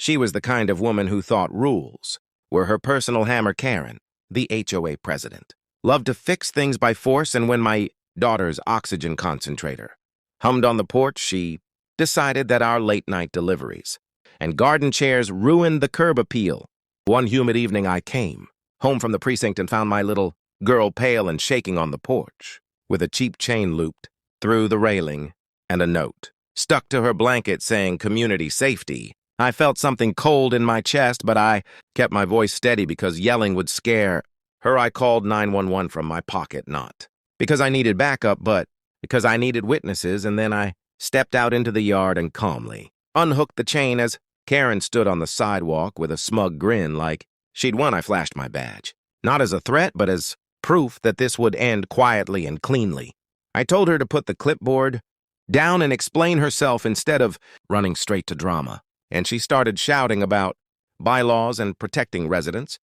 She was the kind of woman who thought rules were her personal hammer. Karen, the HOA president, loved to fix things by force, and when my daughter's oxygen concentrator hummed on the porch, she decided that our late-night deliveries and garden chairs ruined the curb appeal. One humid evening, I came home from the precinct and found my little girl pale and shaking on the porch, with a cheap chain looped through the railing and a note stuck to her blanket saying community safety. I felt something cold in my chest, but I kept my voice steady because yelling would scare her. I called 911 from my pocket, not because I needed backup, but because I needed witnesses, and then I stepped out into the yard and calmly unhooked the chain as Karen stood on the sidewalk with a smug grin like she'd won. I flashed my badge, not as a threat, but as proof that this would end quietly and cleanly. I told her to put the clipboard down and explain herself instead of running straight to drama, and she started shouting about bylaws and protecting residents.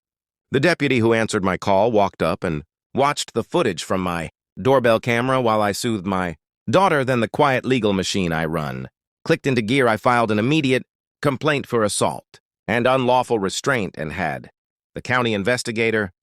The deputy who answered my call walked up and watched the footage from my doorbell camera while I soothed my daughter. Then the quiet legal machine I run clicked into gear. I filed an immediate complaint for assault and unlawful restraint and had the county investigator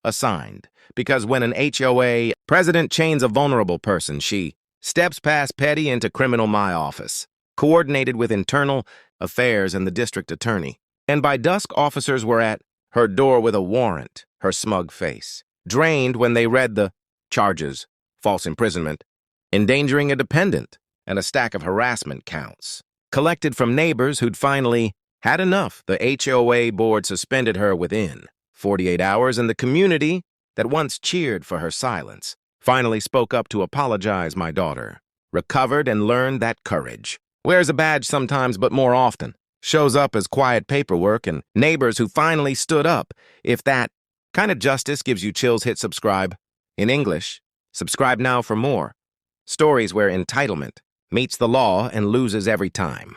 assigned, because when an HOA president chains a vulnerable person, she steps past petty into criminal. My office coordinated with internal affairs and the district attorney, and by dusk officers were at her door with a warrant. Her smug face drained when they read the charges: false imprisonment, endangering a dependent, and a stack of harassment counts collected from neighbors who'd finally had enough. The HOA board suspended her within 48 hours, and the community that once cheered for her silence finally spoke up to apologize. My daughter recovered and learned that courage wears a badge sometimes, but more often shows up as quiet paperwork and neighbors who finally stood up. If that kind of justice gives you chills, hit subscribe. In English, subscribe now for more stories where entitlement meets the law and loses every time.